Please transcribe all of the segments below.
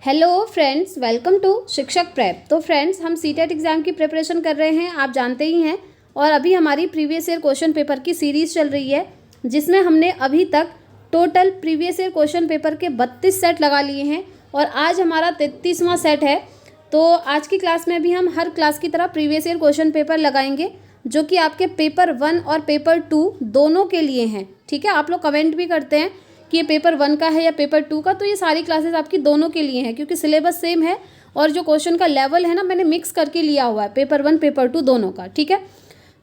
Hello friends, welcome to शिक्षक prep. तो friends, हम सीटेट एग्ज़ाम की प्रिपरेशन कर रहे हैं, आप जानते ही हैं। और अभी हमारी प्रीवियस ईयर क्वेश्चन पेपर की सीरीज़ चल रही है, जिसमें हमने अभी तक total previous year question paper के 32 सेट लगा लिए हैं और आज हमारा 33वां सेट है। तो आज की क्लास में भी हम हर क्लास की तरह प्रीवियस ईयर क्वेश्चन पेपर लगाएंगे, जो कि आपके पेपर 1 और पेपर 2 दोनों के लिए हैं। ठीक है, आप लोग कमेंट भी करते हैं कि ये पेपर 1 का है या पेपर 2 का, तो ये सारी क्लासेस आपकी दोनों के लिए हैं, क्योंकि सिलेबस सेम है और जो क्वेश्चन का लेवल है ना, मैंने मिक्स करके लिया हुआ है पेपर 1 पेपर 2 दोनों का। ठीक है,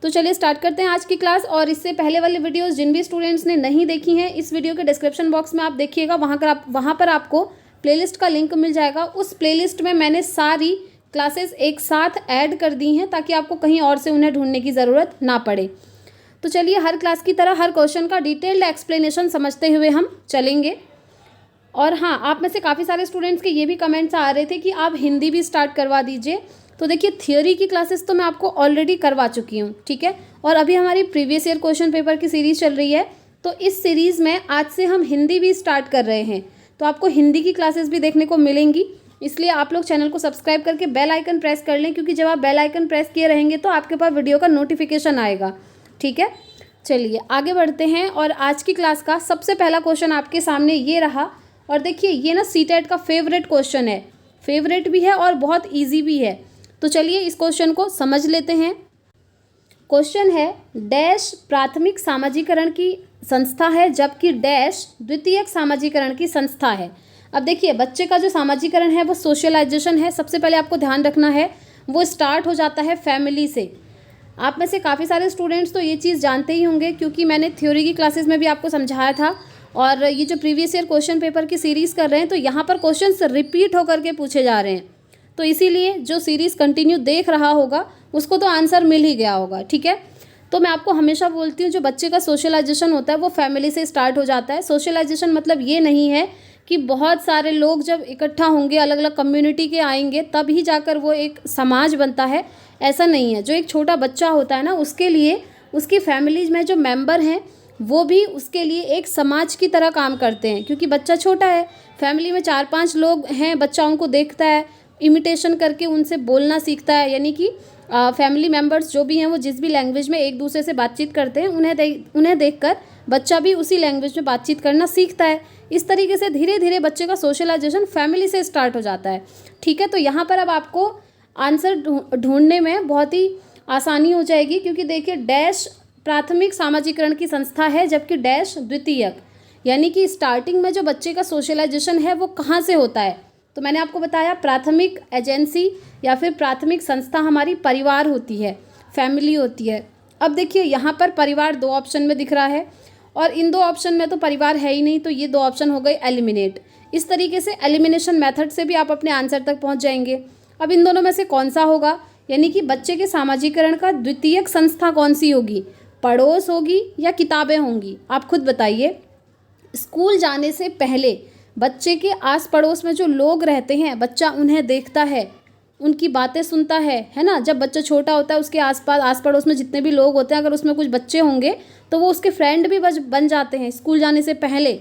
तो चलिए स्टार्ट करते हैं आज की क्लास। और इससे पहले वाली वीडियोस जिन भी स्टूडेंट्स ने नहीं देखी हैं, इस वीडियो के डिस्क्रिप्शन बॉक्स में आप देखिएगा, वहाँ पर आपको प्लेलिस्ट का लिंक मिल जाएगा। उस प्लेलिस्ट में मैंने सारी क्लासेस एक साथ ऐड कर दी हैं, ताकि आपको कहीं और से उन्हें ढूंढने की ज़रूरत ना पड़े। तो चलिए हर क्लास की तरह हर क्वेश्चन का डिटेल्ड एक्सप्लेनेशन समझते हुए हम चलेंगे। और हाँ, आप में से काफ़ी सारे स्टूडेंट्स के ये भी कमेंट्स आ रहे थे कि आप हिंदी भी स्टार्ट करवा दीजिए। तो देखिए, थियोरी की क्लासेस तो मैं आपको ऑलरेडी करवा चुकी हूँ, ठीक है। और अभी हमारी प्रीवियस ईयर क्वेश्चन पेपर की सीरीज़ चल रही है, तो इस सीरीज़ में आज से हम हिंदी भी स्टार्ट कर रहे हैं। तो आपको हिंदी की क्लासेस भी देखने को मिलेंगी, इसलिए आप लोग चैनल को सब्सक्राइब करके बेल आइकन प्रेस कर लें, क्योंकि जब आप बेल आइकन प्रेस किए रहेंगे तो आपके पास वीडियो का नोटिफिकेशन आएगा। ठीक है, चलिए आगे बढ़ते हैं। और आज की क्लास का सबसे पहला क्वेश्चन आपके सामने ये रहा। और देखिए, ये ना सीटेट का फेवरेट क्वेश्चन है, फेवरेट भी है और बहुत इजी भी है। तो चलिए इस क्वेश्चन को समझ लेते हैं। क्वेश्चन है, डैश प्राथमिक सामाजिकरण की संस्था है, जबकि डैश द्वितीयक सामाजिकरण की संस्था है। अब देखिए, बच्चे का जो सामाजिकरण है वो सोशलाइजेशन है। सबसे पहले आपको ध्यान रखना है, वो स्टार्ट हो जाता है फैमिली से। आप में से काफ़ी सारे स्टूडेंट्स तो ये चीज़ जानते ही होंगे, क्योंकि मैंने थ्योरी की क्लासेस में भी आपको समझाया था। और ये जो प्रीवियस ईयर क्वेश्चन पेपर की सीरीज़ कर रहे हैं, तो यहाँ पर क्वेश्चंस रिपीट होकर के पूछे जा रहे हैं। तो इसीलिए जो सीरीज़ कंटिन्यू देख रहा होगा उसको तो आंसर मिल ही गया होगा। ठीक है, तो मैं आपको हमेशा बोलती हूँ, जो बच्चे का सोशलाइजेशन होता है वो फैमिली से स्टार्ट हो जाता है। सोशलाइजेशन मतलब ये नहीं है कि बहुत सारे लोग जब इकट्ठा होंगे, अलग अलग कम्युनिटी के आएंगे, तब ही जाकर वो एक समाज बनता है। ऐसा नहीं है। जो एक छोटा बच्चा होता है ना, उसके लिए उसकी फैमिलीज में जो मेंबर हैं वो भी उसके लिए एक समाज की तरह काम करते हैं, क्योंकि बच्चा छोटा है, फैमिली में 4-5 लोग हैं, बच्चा उनको देखता है, इमिटेशन करके उनसे बोलना सीखता है। यानी कि फैमिली मेम्बर्स जो भी हैं वो जिस भी लैंग्वेज में एक दूसरे से बातचीत करते हैं, उन्हें देखकर बच्चा भी उसी लैंग्वेज में बातचीत करना सीखता है। इस तरीके से धीरे धीरे बच्चे का सोशलाइजेशन फैमिली से स्टार्ट हो जाता है। ठीक है, तो यहाँ पर अब आपको आंसर ढूंढने में बहुत ही आसानी हो जाएगी, क्योंकि देखिए, डैश प्राथमिक सामाजिकरण की संस्था है, जबकि डैश द्वितीयक। यानी कि स्टार्टिंग में जो बच्चे का सोशलाइजेशन है वो कहाँ से होता है, तो मैंने आपको बताया प्राथमिक एजेंसी या फिर प्राथमिक संस्था हमारी परिवार होती है, फैमिली होती है। अब देखिए, यहाँ पर परिवार 2 ऑप्शन में दिख रहा है, और इन 2 ऑप्शन में तो परिवार है ही नहीं, तो ये 2 ऑप्शन हो गए एलिमिनेट। इस तरीके से एलिमिनेशन मेथड से भी आप अपने आंसर तक पहुँच जाएंगे। अब इन दोनों में से कौन सा होगा, यानी कि बच्चे के सामाजिकरण का द्वितीयक संस्था कौन सी होगी, पड़ोस होगी या किताबें होंगी, आप खुद बताइए। स्कूल जाने से पहले बच्चे के आस पड़ोस में जो लोग रहते हैं, बच्चा उन्हें देखता है, उनकी बातें सुनता है ना। जब बच्चा छोटा होता है, उसके आस पड़ोस में जितने भी लोग होते हैं, अगर उसमें कुछ बच्चे होंगे तो वो उसके फ्रेंड भी बन जाते हैं स्कूल जाने से पहले।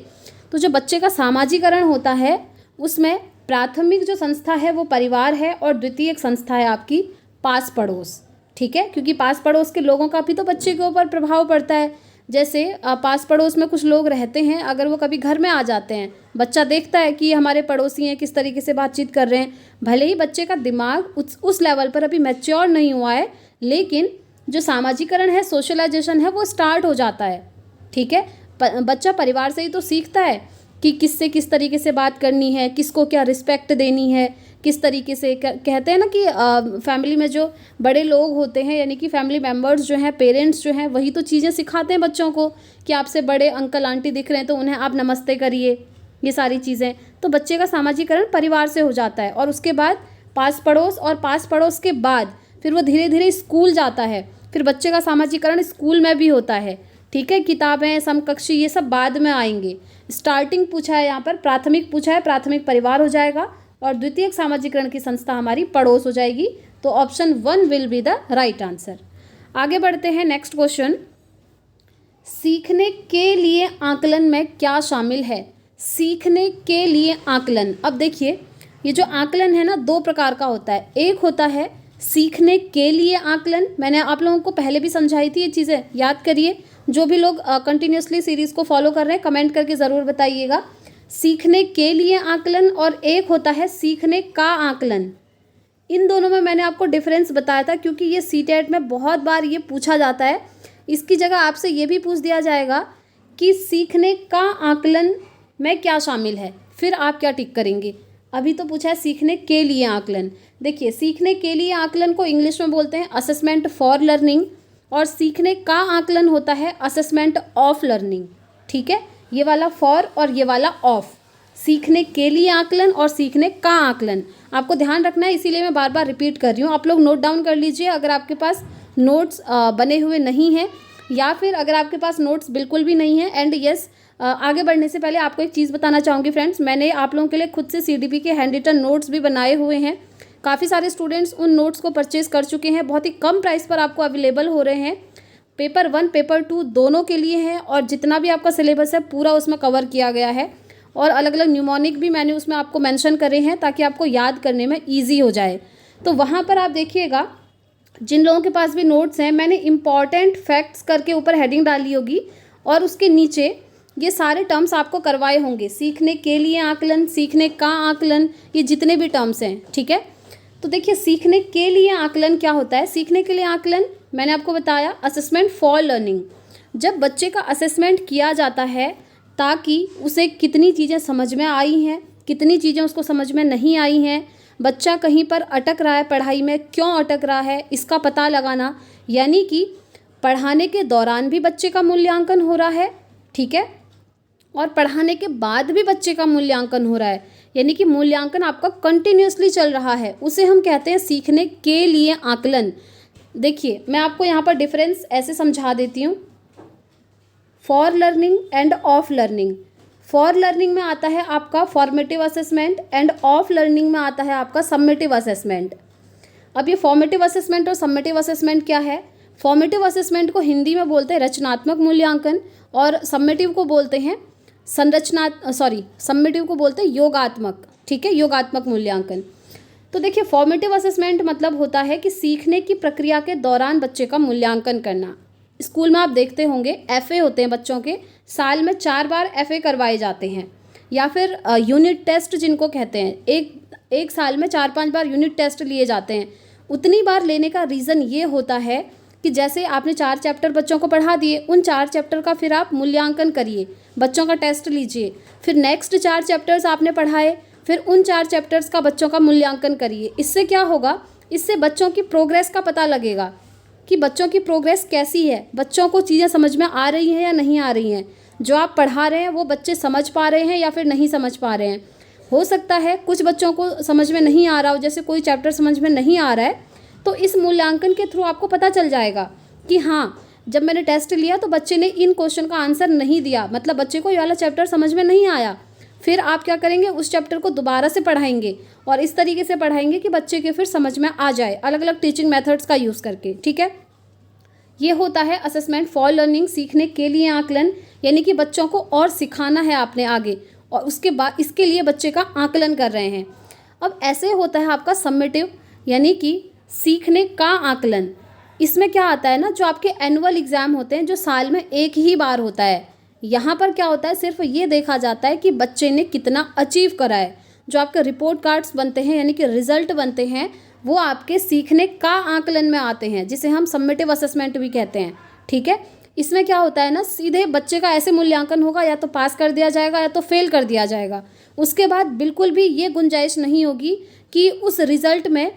तो जो बच्चे का सामाजिकरण होता है, उसमें प्राथमिक जो संस्था है वो परिवार है, और द्वितीयक संस्था है आपकी पास पड़ोस। ठीक है, क्योंकि पास पड़ोस के लोगों का भी तो बच्चे के ऊपर प्रभाव पड़ता है। जैसे पास पड़ोस में कुछ लोग रहते हैं, अगर वो कभी घर में आ जाते हैं, बच्चा देखता है कि ये हमारे पड़ोसी हैं, किस तरीके से बातचीत कर रहे हैं। भले ही बच्चे का दिमाग उस लेवल पर अभी मैच्योर नहीं हुआ है, लेकिन जो सामाजिकरण है, सोशलाइजेशन है, वो स्टार्ट हो जाता है। ठीक है, बच्चा परिवार से ही तो सीखता है कि किससे किस तरीके से बात करनी है, किसको क्या रिस्पेक्ट देनी है, किस तरीके से। कहते हैं ना कि फैमिली में जो बड़े लोग होते हैं, यानी कि फैमिली मेम्बर्स जो हैं, पेरेंट्स जो हैं, वही तो चीज़ें सिखाते हैं बच्चों को, कि आपसे बड़े अंकल आंटी दिख रहे हैं तो उन्हें आप नमस्ते करिए, ये सारी चीज़ें। तो बच्चे का सामाजिकरण परिवार से हो जाता है, और उसके बाद पास पड़ोस, और पास पड़ोस के बाद फिर वो धीरे धीरे स्कूल जाता है। फिर बच्चे का सामाजिकरण स्कूल में भी होता है। ठीक है, किताबें, समकक्षी, ये सब बाद में आएंगे। स्टार्टिंग पूछा है यहाँ पर, प्राथमिक पूछा है, प्राथमिक परिवार हो जाएगा, और द्वितीयक सामाजिकरण की संस्था हमारी पड़ोस हो जाएगी। तो option 1 will be the right answer. आगे बढ़ते हैं, नेक्स्ट क्वेश्चन। सीखने के लिए आकलन में क्या शामिल है, सीखने के लिए आकलन। अब देखिए, ये जो आकलन है ना, दो प्रकार का होता है। एक होता है सीखने के लिए आकलन, मैंने आप लोगों को पहले भी समझाई थी ये चीज़ें, याद करिए। जो भी लोग कंटिन्यूसली सीरीज़ को फॉलो कर रहे हैं कमेंट करके ज़रूर बताइएगा। सीखने के लिए आकलन और एक होता है सीखने का आकलन। इन दोनों में मैंने आपको डिफरेंस बताया था, क्योंकि ये सीटेट में बहुत बार ये पूछा जाता है। इसकी जगह आपसे ये भी पूछ दिया जाएगा कि सीखने का आकलन में क्या शामिल है, फिर आप क्या टिक करेंगे। अभी तो पूछा है सीखने के लिए आकलन। देखिए, सीखने के लिए आकलन को इंग्लिश में बोलते हैं असेसमेंट फॉर लर्निंग, और सीखने का आकलन होता है असेसमेंट ऑफ लर्निंग। ठीक है, ये वाला फॉर और ये वाला ऑफ, सीखने के लिए आकलन और सीखने का आकलन, आपको ध्यान रखना है, इसीलिए मैं बार बार रिपीट कर रही हूँ। आप लोग नोट डाउन कर लीजिए अगर आपके पास नोट्स बने हुए नहीं हैं, या फिर अगर आपके पास नोट्स बिल्कुल भी नहीं है। एंड यस, आगे बढ़ने से पहले आपको एक चीज़ बताना चाहूँगी फ्रेंड्स, मैंने आप लोगों के लिए खुद से CDP के हैंड रिटन नोट्स भी बनाए हुए हैं। काफ़ी सारे स्टूडेंट्स उन नोट्स को परचेज़ कर चुके हैं, बहुत ही कम प्राइस पर आपको अवेलेबल हो रहे हैं। पेपर 1 पेपर 2 दोनों के लिए हैं, और जितना भी आपका सिलेबस है पूरा उसमें कवर किया गया है, और अलग अलग न्यूमोनिक भी मैंने उसमें आपको मेंशन करे हैं ताकि आपको याद करने में ईजी हो जाए। तो वहाँ पर आप देखिएगा, जिन लोगों के पास भी नोट्स हैं, मैंने इम्पॉर्टेंट फैक्ट्स करके ऊपर हेडिंग डाली होगी, और उसके नीचे ये सारे टर्म्स आपको करवाए होंगे। सीखने के लिए आकलन, सीखने का आकलन, ये जितने भी टर्म्स हैं। ठीक है, तो देखिए सीखने के लिए आकलन क्या होता है। सीखने के लिए आकलन मैंने आपको बताया असेसमेंट फॉर लर्निंग। जब बच्चे का असेसमेंट किया जाता है ताकि उसे कितनी चीज़ें समझ में आई हैं, कितनी चीज़ें उसको समझ में नहीं आई हैं, बच्चा कहीं पर अटक रहा है पढ़ाई में, क्यों अटक रहा है, इसका पता लगाना। यानी कि पढ़ाने के दौरान भी बच्चे का मूल्यांकन हो रहा है, ठीक है, और पढ़ाने के बाद भी बच्चे का मूल्यांकन हो रहा है, यानी कि मूल्यांकन आपका कंटिन्यूसली चल रहा है, उसे हम कहते हैं सीखने के लिए आकलन। देखिए, मैं आपको यहाँ पर डिफरेंस ऐसे समझा देती हूँ, for learning end of learning. For learning में आता है आपका formative assessment, end of learning में आता है आपका समेटिव असेसमेंट। अब ये फॉर्मेटिव असेसमेंट और समेटिव असेसमेंट क्या है। फॉर्मेटिव असेसमेंट को हिंदी में बोलते हैं रचनात्मक मूल्यांकन, और समेटिव को बोलते हैं समेटिव को बोलते हैं योगात्मक। ठीक है, योगात्मक मूल्यांकन। तो देखिए, फॉर्मेटिव असेसमेंट मतलब होता है कि सीखने की प्रक्रिया के दौरान बच्चे का मूल्यांकन करना। स्कूल में आप देखते होंगे FA होते हैं बच्चों के, साल में 4 बार FA करवाए जाते हैं, या फिर यूनिट टेस्ट जिनको कहते हैं, एक साल में 4-5 बार यूनिट टेस्ट लिए जाते हैं। उतनी बार लेने का रीज़न ये होता है कि जैसे आपने 4 चैप्टर बच्चों को पढ़ा दिए, उन 4 चैप्टर का फिर आप मूल्यांकन करिए, बच्चों का टेस्ट लीजिए, फिर नेक्स्ट 4 चैप्टर्स आपने पढ़ाए, फिर उन 4 चैप्टर्स का बच्चों का मूल्यांकन करिए। इससे क्या होगा, इससे बच्चों की प्रोग्रेस का पता लगेगा कि बच्चों की प्रोग्रेस कैसी है, बच्चों को चीज़ें समझ में आ रही हैं या नहीं आ रही हैं, जो आप पढ़ा रहे हैं वो बच्चे समझ पा रहे हैं या फिर नहीं समझ पा रहे हैं। हो सकता है कुछ बच्चों को समझ में नहीं आ रहा हो, जैसे कोई चैप्टर समझ में नहीं आ रहा है, तो इस मूल्यांकन के थ्रू आपको पता चल जाएगा कि हाँ, जब मैंने टेस्ट लिया तो बच्चे ने इन क्वेश्चन का आंसर नहीं दिया, मतलब बच्चे को ये वाला चैप्टर समझ में नहीं आया। फिर आप क्या करेंगे, उस चैप्टर को दोबारा से पढ़ाएंगे, और इस तरीके से पढ़ाएंगे कि बच्चे के फिर समझ में आ जाए, अलग अलग टीचिंग मेथड्स का यूज़ करके। ठीक है, ये होता है असेसमेंट फॉर लर्निंग, सीखने के लिए आकलन, यानी कि बच्चों को और सिखाना है आपने आगे, और उसके बाद इसके लिए बच्चे का आकलन कर रहे हैं। अब ऐसे होता है आपका समेटिव, यानी कि सीखने का आकलन। इसमें क्या आता है ना, जो आपके एनुअल एग्ज़ाम होते हैं, जो साल में एक ही बार होता है, यहाँ पर क्या होता है, सिर्फ ये देखा जाता है कि बच्चे ने कितना अचीव करा है। जो आपके रिपोर्ट कार्ड्स बनते हैं, यानी कि रिजल्ट बनते हैं, वो आपके सीखने का आकलन में आते हैं, जिसे हम समेटिव असेसमेंट भी कहते हैं। ठीक है, इसमें क्या होता है ना, सीधे बच्चे का ऐसे मूल्यांकन होगा, या तो पास कर दिया जाएगा या तो फेल कर दिया जाएगा। उसके बाद बिल्कुल भी ये गुंजाइश नहीं होगी कि उस रिज़ल्ट में,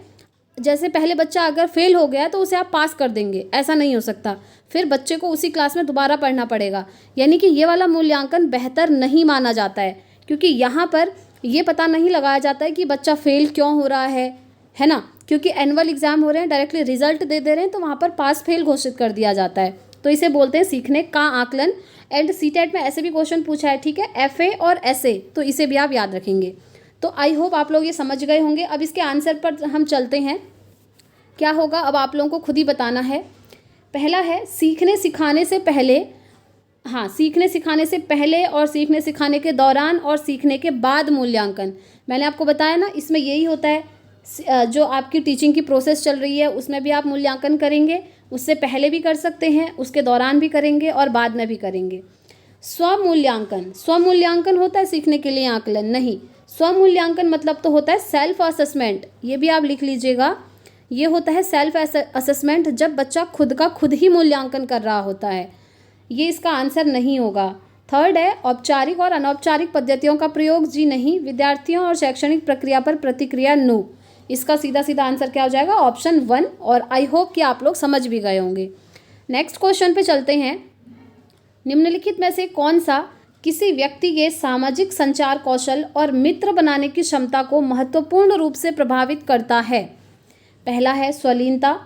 जैसे पहले बच्चा अगर फेल हो गया तो उसे आप पास कर देंगे, ऐसा नहीं हो सकता। फिर बच्चे को उसी क्लास में दोबारा पढ़ना पड़ेगा, यानी कि ये वाला मूल्यांकन बेहतर नहीं माना जाता है, क्योंकि यहाँ पर ये पता नहीं लगाया जाता है कि बच्चा फेल क्यों हो रहा है ना, क्योंकि एनुअल एग्ज़ाम हो रहे हैं, डायरेक्टली रिजल्ट दे रहे हैं, तो वहाँ पर पास फेल घोषित कर दिया जाता है। तो इसे बोलते हैं सीखने का आकलन। एंड सीटेट में ऐसे भी क्वेश्चन पूछा है, ठीक है, FA और SA, तो इसे भी आप याद रखेंगे। तो आई होप आप लोग ये समझ गए होंगे। अब इसके आंसर पर हम चलते हैं। क्या होगा, अब आप लोगों को खुद ही बताना है। पहला है, सीखने सिखाने से पहले हाँ, सीखने सिखाने से पहले और सीखने सिखाने के दौरान और सीखने के बाद मूल्यांकन। मैंने आपको बताया ना, इसमें यही होता है। जो आपकी टीचिंग की प्रोसेस चल रही है उसमें भी आप मूल्यांकन करेंगे, उससे पहले भी कर सकते हैं, उसके दौरान भी करेंगे और बाद में भी करेंगे। स्वमूल्यांकन, स्वमूल्यांकन होता है सीखने के लिए आकलन नहीं। स्वमूल्यांकन मतलब तो होता है सेल्फ असेसमेंट, ये भी आप लिख लीजिएगा। ये होता है सेल्फ असेसमेंट जब बच्चा खुद का खुद ही मूल्यांकन कर रहा होता है। ये इसका आंसर नहीं होगा। थर्ड है औपचारिक और अनौपचारिक पद्धतियों का प्रयोग, जी नहीं। विद्यार्थियों और शैक्षणिक प्रक्रिया पर प्रतिक्रिया, नो। इसका सीधा सीधा आंसर क्या हो जाएगा, ऑप्शन 1। और आई होप कि आप लोग समझ भी गए होंगे। नेक्स्ट क्वेश्चन पे चलते हैं। निम्नलिखित में से कौन सा किसी व्यक्ति के सामाजिक संचार कौशल और मित्र बनाने की क्षमता को महत्वपूर्ण रूप से प्रभावित करता है? पहला है स्वलीनता,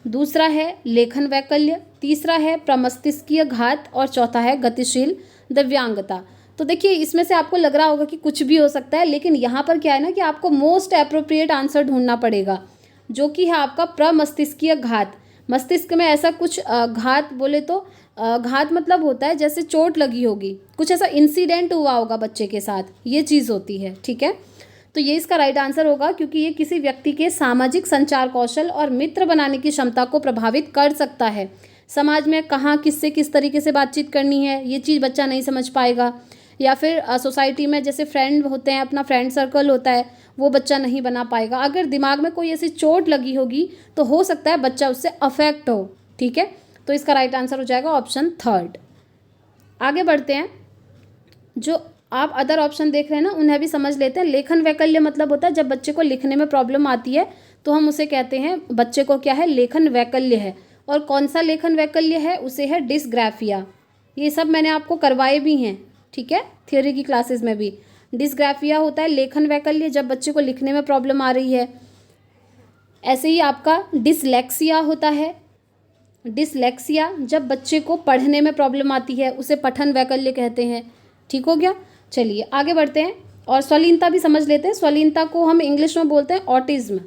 दूसरा है लेखन वैकल्य, तीसरा है प्रमस्तिष्कीय घात और चौथा है गतिशील दिव्यांगता। तो देखिए, इसमें से आपको लग रहा होगा कि कुछ भी हो सकता है, लेकिन यहाँ पर क्या है ना कि आपको मोस्ट अप्रोप्रिएट आंसर ढूंढना पड़ेगा, जो कि है आपका प्रमस्तिष्कीय घात। मस्तिष्क में ऐसा कुछ घात बोले तो घात मतलब होता है जैसे चोट लगी होगी, कुछ ऐसा इंसिडेंट हुआ होगा बच्चे के साथ, ये चीज़ होती है। ठीक है, तो ये इसका राइट आंसर होगा, क्योंकि ये किसी व्यक्ति के सामाजिक संचार कौशल और मित्र बनाने की क्षमता को प्रभावित कर सकता है। समाज में कहाँ किससे किस तरीके से बातचीत करनी है, ये चीज़ बच्चा नहीं समझ पाएगा। या फिर सोसाइटी में जैसे फ्रेंड होते हैं, अपना फ्रेंड सर्कल होता है, वो बच्चा नहीं बना पाएगा। अगर दिमाग में कोई ऐसी चोट लगी होगी तो हो सकता है बच्चा उससे अफेक्ट हो। ठीक है, तो इसका राइट आंसर हो जाएगा ऑप्शन 3। आगे बढ़ते हैं। जो आप अदर ऑप्शन देख रहे हैं ना, उन्हें भी समझ लेते हैं। लेखन वैकल्य मतलब होता है जब बच्चे को लिखने में प्रॉब्लम आती है तो हम उसे कहते हैं बच्चे को क्या है, लेखन वैकल्य है। और कौन सा लेखन वैकल्य है, उसे है डिस्ग्राफिया। ये सब मैंने आपको करवाए भी हैं, ठीक है, थियोरी की क्लासेस में भी। डिस्ग्राफिया होता है लेखन वैकल्य जब बच्चे को लिखने में प्रॉब्लम आ रही है। ऐसे ही आपका डिसलेक्सिया होता है। डिसलेक्सिया जब बच्चे को पढ़ने में प्रॉब्लम आती है, उसे पठन वैकल्य कहते हैं। ठीक हो गया, चलिए आगे बढ़ते हैं। और स्वलीनता भी समझ लेते हैं। स्वलीनता को हम इंग्लिश में बोलते हैं ऑटिज्म।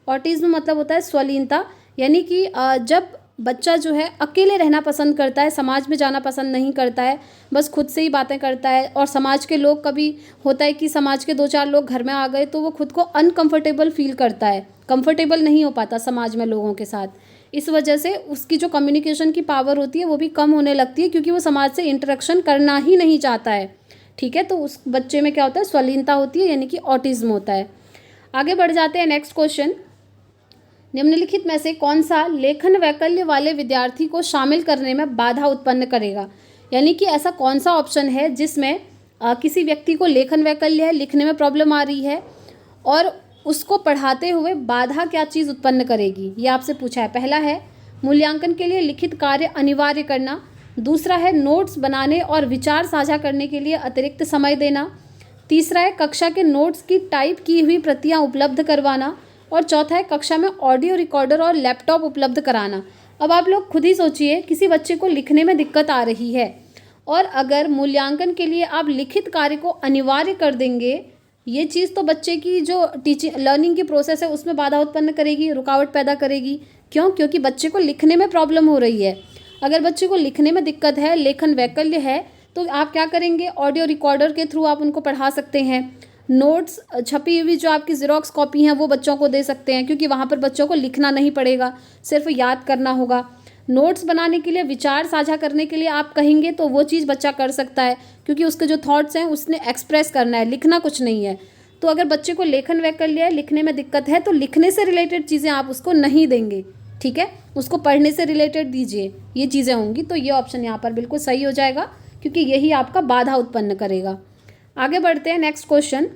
ऑटिज्म मतलब होता है स्वलीनता, यानी कि जब बच्चा जो है अकेले रहना पसंद करता है, समाज में जाना पसंद नहीं करता है, बस खुद से ही बातें करता है। और समाज के लोग, कभी होता है कि समाज के 2-4 लोग घर में आ गए तो वो खुद को अनकंफर्टेबल फील करता है, कंफर्टेबल नहीं हो पाता समाज में लोगों के साथ। इस वजह से उसकी जो कम्युनिकेशन की पावर होती है वो भी कम होने लगती है, क्योंकि वो समाज से इंटरेक्शन करना ही नहीं चाहता है। ठीक है, तो उस बच्चे में क्या होता है, स्वलीनता होती है, यानी कि ऑटिज्म होता है। आगे बढ़ जाते हैं। Next question. निम्नलिखित में से कौन सा लेखन वैकल्य वाले विद्यार्थी को शामिल करने में बाधा उत्पन्न करेगा? यानी कि ऐसा कौन सा ऑप्शन है जिसमें किसी व्यक्ति को लेखन वैकल्य है, लिखने में प्रॉब्लम आ रही है, और उसको पढ़ाते हुए बाधा क्या चीज़ उत्पन्न करेगी, ये आपसे पूछा है। पहला है मूल्यांकन के लिए लिखित कार्य अनिवार्य करना, दूसरा है नोट्स बनाने और विचार साझा करने के लिए अतिरिक्त समय देना, तीसरा है कक्षा के नोट्स की टाइप की हुई प्रतियां उपलब्ध करवाना, और चौथा है कक्षा में ऑडियो रिकॉर्डर और लैपटॉप उपलब्ध कराना। अब आप लोग खुद ही सोचिए, किसी बच्चे को लिखने में दिक्कत आ रही है और अगर मूल्यांकन के लिए आप लिखित कार्य को अनिवार्य कर देंगे, ये चीज़ तो बच्चे की जो टीचिंग लर्निंग की प्रोसेस है उसमें बाधा उत्पन्न करेगी, रुकावट पैदा करेगी। क्यों? क्योंकि बच्चे को लिखने में प्रॉब्लम हो रही है। अगर बच्चे को लिखने में दिक्कत है, लेखन वैकल्य है, तो आप क्या करेंगे, ऑडियो रिकॉर्डर के थ्रू आप उनको पढ़ा सकते हैं। नोट्स छपी हुई जो आपकी ज़ेरॉक्स कॉपी हैं वो बच्चों को दे सकते हैं, क्योंकि वहाँ पर बच्चों को लिखना नहीं पड़ेगा, सिर्फ याद करना होगा। नोट्स बनाने के लिए, विचार साझा करने के लिए आप कहेंगे तो वो चीज़ बच्चा कर सकता है, क्योंकि उसके जो थॉट्स हैं उसने एक्सप्रेस करना है, लिखना कुछ नहीं है। तो अगर बच्चे को लेखन वैकल्य है, लिखने में दिक्कत है, तो लिखने से रिलेटेड चीज़ें आप उसको नहीं देंगे। ठीक है, उसको पढ़ने से रिलेटेड दीजिए, ये चीज़ें होंगी। तो ये ऑप्शन यहाँ पर बिल्कुल सही हो जाएगा, क्योंकि यही आपका बाधा उत्पन्न करेगा। आगे बढ़ते हैं। Next question.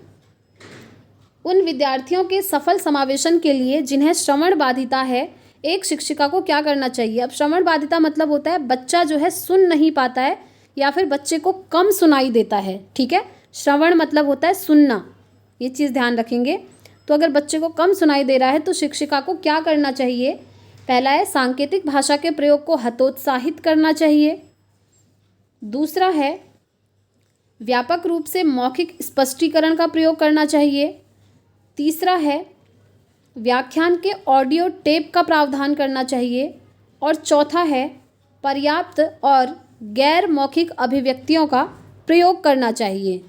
उन विद्यार्थियों के सफल समावेशन के लिए जिन्हें श्रवण बाधिता है, एक शिक्षिका को क्या करना चाहिए? अब श्रवण बाधिता मतलब होता है बच्चा जो है सुन नहीं पाता है, या फिर बच्चे को कम सुनाई देता है। ठीक है, श्रवण मतलब होता है सुनना, ये चीज़ ध्यान रखेंगे। तो अगर बच्चे को कम सुनाई दे रहा है तो शिक्षिका को क्या करना चाहिए? पहला है सांकेतिक भाषा के प्रयोग को हतोत्साहित करना चाहिए, दूसरा है व्यापक रूप से मौखिक स्पष्टीकरण का प्रयोग करना चाहिए, तीसरा है व्याख्यान के ऑडियो टेप का प्रावधान करना चाहिए, और चौथा है पर्याप्त और गैर मौखिक अभिव्यक्तियों का प्रयोग करना चाहिए।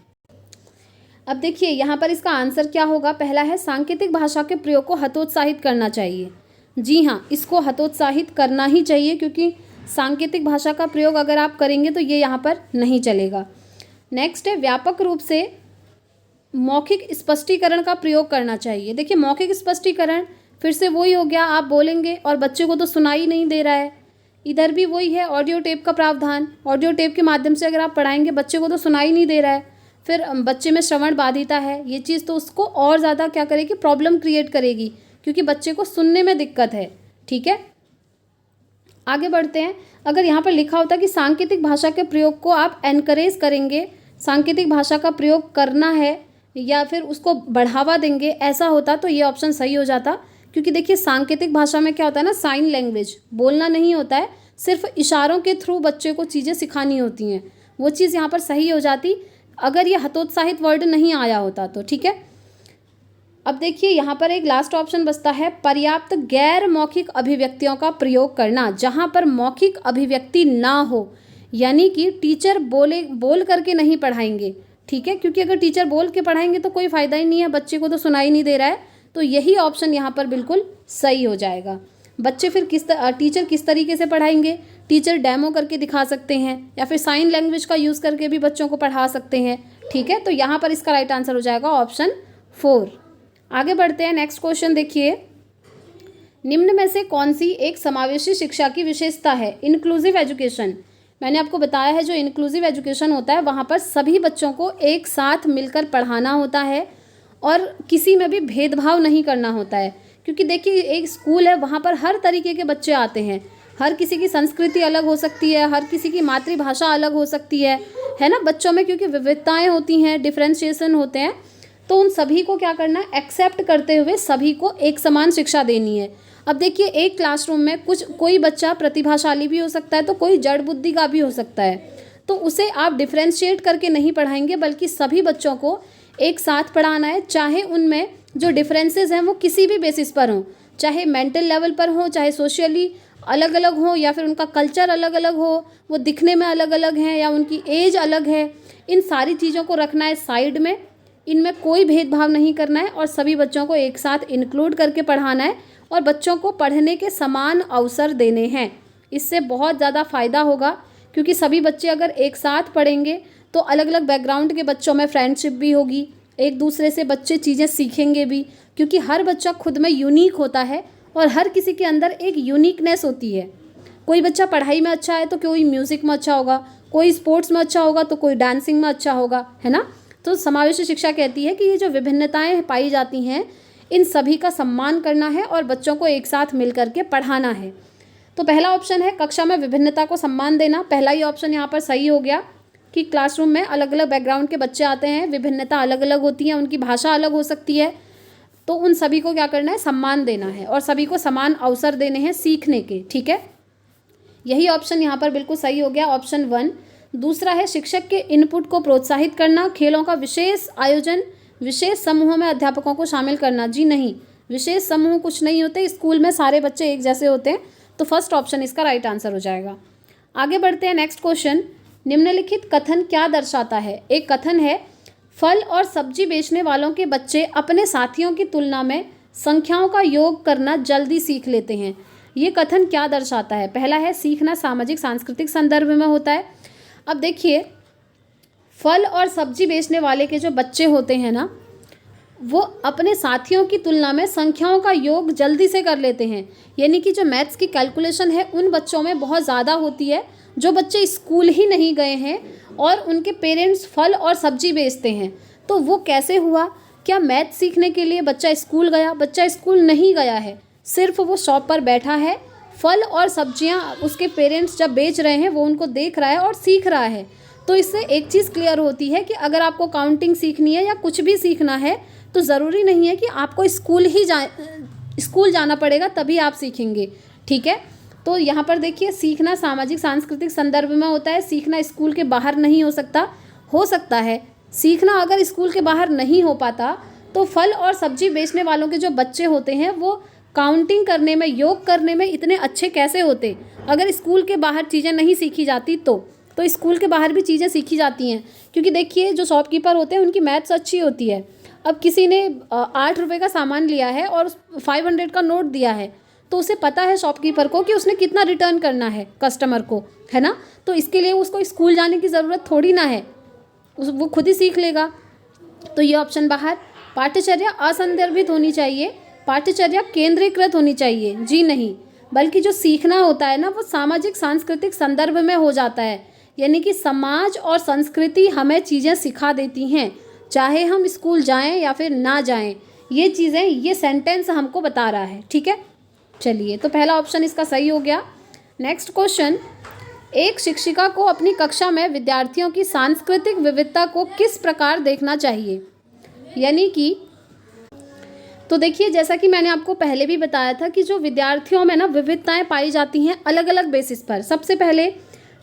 अब देखिए यहाँ पर इसका आंसर क्या होगा। पहला है सांकेतिक भाषा के प्रयोग को हतोत्साहित करना चाहिए। जी हाँ, इसको हतोत्साहित करना ही चाहिए, क्योंकि सांकेतिक भाषा का प्रयोग अगर आप करेंगे तो ये यहाँ पर नहीं चलेगा। नेक्स्ट है व्यापक रूप से मौखिक स्पष्टीकरण का प्रयोग करना चाहिए। देखिए मौखिक स्पष्टीकरण फिर से वही हो गया, आप बोलेंगे और बच्चे को तो सुनाई नहीं दे रहा है। इधर भी वही है ऑडियो टेप का प्रावधान, ऑडियो टेप के माध्यम से अगर आप पढ़ाएंगे बच्चे को तो सुनाई नहीं दे रहा है, फिर बच्चे में श्रवण बाधिता है, ये चीज़ तो उसको और ज़्यादा क्या करेगी, प्रॉब्लम क्रिएट करेगी, क्योंकि बच्चे को सुनने में दिक्कत है। ठीक है, आगे बढ़ते हैं। अगर यहाँ पर लिखा होता कि सांकेतिक भाषा के प्रयोग को आप एनकरेज करेंगे, सांकेतिक भाषा का प्रयोग करना है या फिर उसको बढ़ावा देंगे, ऐसा होता तो ये ऑप्शन सही हो जाता। क्योंकि देखिए सांकेतिक भाषा में क्या होता है ना, साइन लैंग्वेज, बोलना नहीं होता है, सिर्फ इशारों के थ्रू बच्चे को चीज़ें सिखानी होती हैं। वो चीज़ यहाँ पर सही हो जाती अगर ये हतोत्साहित वर्ड नहीं आया होता तो। ठीक है, अब देखिए यहाँ पर एक लास्ट ऑप्शन बचता है पर्याप्त गैर मौखिक अभिव्यक्तियों का प्रयोग करना। जहाँ पर मौखिक अभिव्यक्ति ना हो, यानी कि टीचर बोल करके नहीं पढ़ाएंगे। ठीक है, क्योंकि अगर टीचर बोल के पढ़ाएंगे तो कोई फ़ायदा ही नहीं है, बच्चे को तो सुनाई नहीं दे रहा है, तो यही ऑप्शन यहाँ पर बिल्कुल सही हो जाएगा। बच्चे फिर टीचर किस तरीके से पढ़ाएंगे, टीचर डेमो करके दिखा सकते हैं या फिर साइन लैंग्वेज का यूज़ करके भी बच्चों को पढ़ा सकते हैं। ठीक है, तो यहाँ पर इसका राइट आंसर हो जाएगा ऑप्शन 4। आगे बढ़ते हैं, नेक्स्ट क्वेश्चन देखिए। निम्न में से कौन सी एक समावेशी शिक्षा की विशेषता है। इंक्लूसिव एजुकेशन, मैंने आपको बताया है जो इंक्लूसिव एजुकेशन होता है वहाँ पर सभी बच्चों को एक साथ मिलकर पढ़ाना होता है और किसी में भी भेदभाव नहीं करना होता है। क्योंकि देखिए एक स्कूल है, वहाँ पर हर तरीके के बच्चे आते हैं, हर किसी की संस्कृति अलग हो सकती है, हर किसी की मातृभाषा अलग हो सकती है ना बच्चों में, क्योंकि विविधताएँ होती हैं, डिफ्रेंशिएशन होते हैं, तो उन सभी को क्या करना है, एक्सेप्ट करते हुए सभी को एक समान शिक्षा देनी है। अब देखिए एक क्लासरूम में कोई बच्चा प्रतिभाशाली भी हो सकता है तो कोई जड़ बुद्धि का भी हो सकता है, तो उसे आप डिफ्रेंशिएट करके नहीं पढ़ाएंगे, बल्कि सभी बच्चों को एक साथ पढ़ाना है, चाहे उनमें जो डिफरेंसेस हैं वो किसी भी बेसिस पर हों, चाहे मेंटल लेवल पर हो, चाहे सोशली अलग अलग हो, या फिर उनका कल्चर अलग अलग हो, वो दिखने में अलग अलग हैं या उनकी एज अलग है, इन सारी चीज़ों को रखना है साइड में, इनमें कोई भेदभाव नहीं करना है और सभी बच्चों को एक साथ इंक्लूड करके पढ़ाना है और बच्चों को पढ़ने के समान अवसर देने हैं। इससे बहुत ज़्यादा फ़ायदा होगा, क्योंकि सभी बच्चे अगर एक साथ पढ़ेंगे तो अलग अलग बैकग्राउंड के बच्चों में फ्रेंडशिप भी होगी, एक दूसरे से बच्चे चीज़ें सीखेंगे भी, क्योंकि हर बच्चा खुद में यूनिक होता है और हर किसी के अंदर एक यूनिकनेस होती है। कोई बच्चा पढ़ाई में अच्छा है तो कोई म्यूज़िक में अच्छा होगा, कोई स्पोर्ट्स में अच्छा होगा तो कोई डांसिंग में अच्छा होगा, है ना। तो समावेशी शिक्षा कहती है कि ये जो विभिन्नताएं पाई जाती हैं इन सभी का सम्मान करना है और बच्चों को एक साथ मिल करके पढ़ाना है। तो पहला ऑप्शन है कक्षा में विभिन्नता को सम्मान देना, पहला ही ऑप्शन यहाँ पर सही हो गया कि क्लासरूम में अलग अलग बैकग्राउंड के बच्चे आते हैं, विभिन्नता अलग अलग होती है, उनकी भाषा अलग हो सकती है, तो उन सभी को क्या करना है, सम्मान देना है और सभी को समान अवसर देने हैं सीखने के। ठीक है, यही ऑप्शन यहाँ पर बिल्कुल सही हो गया, ऑप्शन 1। दूसरा है शिक्षक के इनपुट को प्रोत्साहित करना, खेलों का विशेष आयोजन, विशेष समूहों में अध्यापकों को शामिल करना। जी नहीं, विशेष समूह कुछ नहीं होते, स्कूल में सारे बच्चे एक जैसे होते हैं, तो फर्स्ट ऑप्शन इसका राइट आंसर हो जाएगा। आगे बढ़ते हैं, नेक्स्ट क्वेश्चन। निम्नलिखित कथन क्या दर्शाता है। एक कथन है फल और सब्जी बेचने वालों के बच्चे अपने साथियों की तुलना में संख्याओं का योग करना जल्दी सीख लेते हैं। ये कथन क्या दर्शाता है। पहला है सीखना सामाजिक सांस्कृतिक संदर्भ में होता है। अब देखिए फल और सब्जी बेचने वाले के जो बच्चे होते हैं ना, वो अपने साथियों की तुलना में संख्याओं का योग जल्दी से कर लेते हैं, यानी कि जो मैथ्स की कैलकुलेशन है उन बच्चों में बहुत ज़्यादा होती है जो बच्चे स्कूल ही नहीं गए हैं और उनके पेरेंट्स फल और सब्जी बेचते हैं। तो वो कैसे हुआ, क्या मैथ सीखने के लिए बच्चा स्कूल गया? बच्चा स्कूल नहीं गया है, सिर्फ वो शॉप पर बैठा है, फल और सब्जियां उसके पेरेंट्स जब बेच रहे हैं वो उनको देख रहा है और सीख रहा है। तो इससे एक चीज़ क्लियर होती है कि अगर आपको काउंटिंग सीखनी है या कुछ भी सीखना है तो ज़रूरी नहीं है कि आपको स्कूल जाना पड़ेगा तभी आप सीखेंगे। ठीक है, तो यहाँ पर देखिए सीखना सामाजिक सांस्कृतिक संदर्भ में होता है, सीखना स्कूल के बाहर नहीं हो सकता है। सीखना अगर स्कूल के बाहर नहीं हो पाता तो फल और सब्जी बेचने वालों के जो बच्चे होते हैं वो काउंटिंग करने में, योग करने में इतने अच्छे कैसे होते अगर स्कूल के बाहर चीज़ें नहीं सीखी जाती तो। तो स्कूल के बाहर भी चीज़ें सीखी जाती हैं, क्योंकि देखिए जो शॉपकीपर होते हैं उनकी मैथ्स अच्छी होती है। अब किसी ने 8 रुपये का सामान लिया है और 500 का नोट दिया है, तो उसे पता है शॉपकीपर को कि उसने कितना रिटर्न करना है कस्टमर को, है ना। तो इसके लिए उसको स्कूल जाने की ज़रूरत थोड़ी ना है, वो खुद ही सीख लेगा। तो ये ऑप्शन बाहर। पाठ्यचर्या असंदर्भित होनी चाहिए, पाठ्यचर्या केंद्रीकृत होनी चाहिए, जी नहीं। बल्कि जो सीखना होता है ना वो सामाजिक सांस्कृतिक संदर्भ में हो जाता है, यानी कि समाज और संस्कृति हमें चीज़ें सिखा देती हैं, चाहे हम स्कूल जाएं या फिर ना जाएं। ये चीज़ें, ये सेंटेंस हमको बता रहा है, ठीक है। चलिए, तो पहला ऑप्शन इसका सही हो गया। नेक्स्ट क्वेश्चन, एक शिक्षिका को अपनी कक्षा में विद्यार्थियों की सांस्कृतिक विविधता को किस प्रकार देखना चाहिए। यानी कि तो देखिए, जैसा कि मैंने आपको पहले भी बताया था कि जो विद्यार्थियों में ना विविधताएं पाई जाती हैं अलग अलग बेसिस पर। सबसे पहले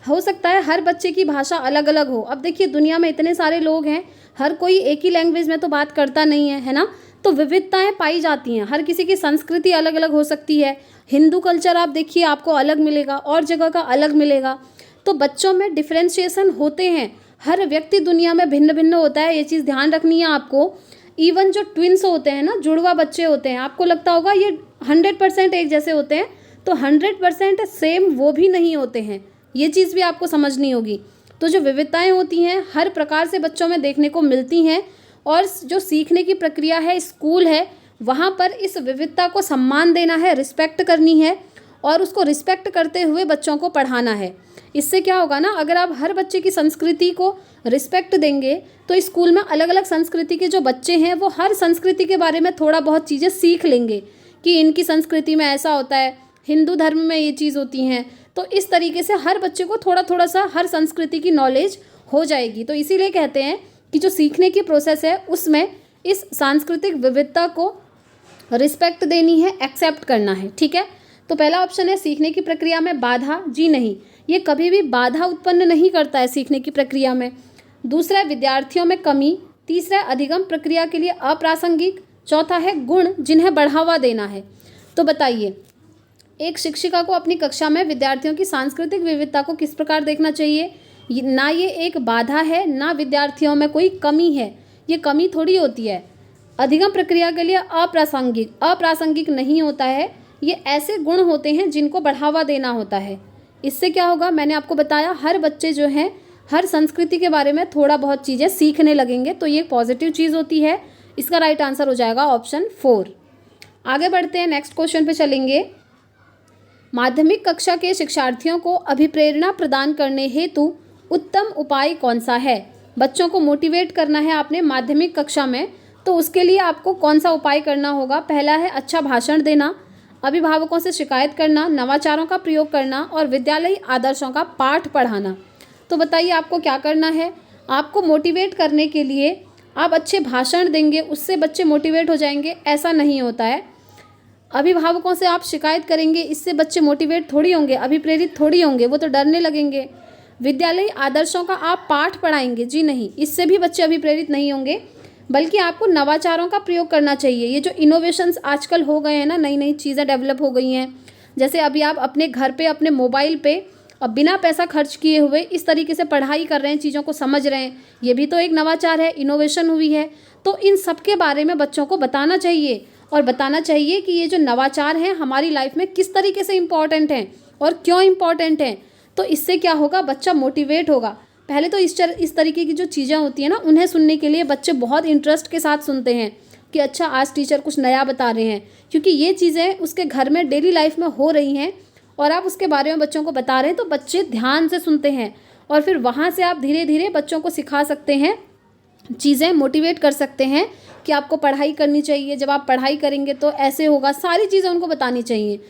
हो सकता है हर बच्चे की भाषा अलग अलग हो। अब देखिए दुनिया में इतने सारे लोग हैं, हर कोई एक ही लैंग्वेज में तो बात करता नहीं है, है ना। तो विविधताएं पाई जाती हैं, हर किसी की संस्कृति अलग अलग हो सकती है। हिंदू कल्चर आप देखिए आपको अलग मिलेगा और जगह का अलग मिलेगा। तो बच्चों में डिफ्रेंशिएशन होते हैं, हर व्यक्ति दुनिया में भिन्न भिन्न होता है, ये चीज़ ध्यान रखनी है आपको। इवन जो ट्विंस होते हैं ना, जुड़वा बच्चे होते हैं, आपको लगता होगा ये 100% एक जैसे होते हैं, तो 100% सेम वो भी नहीं होते हैं, ये चीज़ भी आपको समझनी होगी। तो जो विविधताएं होती हैं हर प्रकार से बच्चों में देखने को मिलती हैं, और जो सीखने की प्रक्रिया है, स्कूल है, वहाँ पर इस विविधता को सम्मान देना है, रिस्पेक्ट करनी है, और उसको रिस्पेक्ट करते हुए बच्चों को पढ़ाना है। इससे क्या होगा ना, अगर आप हर बच्चे की संस्कृति को रिस्पेक्ट देंगे तो स्कूल में अलग अलग संस्कृति के जो बच्चे हैं वो हर संस्कृति के बारे में थोड़ा बहुत चीज़ें सीख लेंगे कि इनकी संस्कृति में ऐसा होता है, हिंदू धर्म में ये चीज़ होती हैं। तो इस तरीके से हर बच्चे को थोड़ा थोड़ा सा हर संस्कृति की नॉलेज हो जाएगी। तो इसीलिए कहते हैं कि जो सीखने की प्रोसेस है उसमें इस सांस्कृतिक विविधता को रिस्पेक्ट देनी है, एक्सेप्ट करना है, ठीक है। तो पहला ऑप्शन है सीखने की प्रक्रिया में बाधा, जी नहीं, ये कभी भी बाधा उत्पन्न नहीं करता है सीखने की प्रक्रिया में। दूसरा है विद्यार्थियों में कमी, तीसरा है अधिगम प्रक्रिया के लिए अप्रासंगिक, चौथा है गुण जिन्हें बढ़ावा देना है। तो बताइए, एक शिक्षिका को अपनी कक्षा में विद्यार्थियों की सांस्कृतिक विविधता को किस प्रकार देखना चाहिए। ना ये एक बाधा है, ना विद्यार्थियों में कोई कमी है, ये कमी थोड़ी होती है। अधिगम प्रक्रिया के लिए अप्रासंगिक, अप्रासंगिक नहीं होता है, ये ऐसे गुण होते हैं जिनको बढ़ावा देना होता है। इससे क्या होगा, मैंने आपको बताया हर बच्चे जो हैं हर संस्कृति के बारे में थोड़ा बहुत चीज़ें सीखने लगेंगे, तो ये पॉजिटिव चीज़ होती है। इसका राइट आंसर हो जाएगा ऑप्शन 4। आगे बढ़ते हैं, नेक्स्ट क्वेश्चन पे चलेंगे। माध्यमिक कक्षा के शिक्षार्थियों को अभिप्रेरणा प्रदान करने हेतु उत्तम उपाय कौन सा है। बच्चों को मोटिवेट करना है आपने माध्यमिक कक्षा में, तो उसके लिए आपको कौन सा उपाय करना होगा। पहला है अच्छा भाषण देना, अभिभावकों से शिकायत करना, नवाचारों का प्रयोग करना और विद्यालयी आदर्शों का पाठ पढ़ाना। तो बताइए आपको क्या करना है। आपको मोटिवेट करने के लिए आप अच्छे भाषण देंगे, उससे बच्चे मोटिवेट हो जाएंगे, ऐसा नहीं होता है। अभिभावकों से आप शिकायत करेंगे, इससे बच्चे मोटिवेट थोड़ी होंगे, अभिप्रेरित थोड़ी होंगे, वो तो डरने लगेंगे। विद्यालयी आदर्शों का आप पाठ पढ़ाएंगे, जी नहीं, इससे भी बच्चे अभिप्रेरित नहीं होंगे। बल्कि आपको नवाचारों का प्रयोग करना चाहिए। ये जो इनोवेशंस आजकल हो गए हैं ना, नई नई चीज़ें डेवलप हो गई हैं, जैसे अभी आप अपने घर पे अपने मोबाइल पे अब बिना पैसा खर्च किए हुए इस तरीके से पढ़ाई कर रहे हैं, चीज़ों को समझ रहे हैं, ये भी तो एक नवाचार है, इनोवेशन हुई है। तो इन सब के बारे में बच्चों को बताना चाहिए, और बताना चाहिए कि ये जो नवाचार हैं हमारी लाइफ में किस तरीके से इम्पॉर्टेंट हैं और क्यों इम्पॉर्टेंट हैं। तो इससे क्या होगा, बच्चा मोटिवेट होगा। पहले तो इस तरीके की जो चीज़ें होती हैं ना, उन्हें सुनने के लिए बच्चे बहुत इंटरेस्ट के साथ सुनते हैं कि अच्छा आज टीचर कुछ नया बता रहे हैं, क्योंकि ये चीज़ें उसके घर में डेली लाइफ में हो रही हैं और आप उसके बारे में बच्चों को बता रहे हैं, तो बच्चे ध्यान से सुनते हैं। और फिर वहाँ से आप धीरे धीरे बच्चों को सिखा सकते हैं, चीज़ें मोटिवेट कर सकते हैं कि आपको पढ़ाई करनी चाहिए, जब आप पढ़ाई करेंगे तो ऐसे होगा, सारी चीज़ें उनको बतानी चाहिए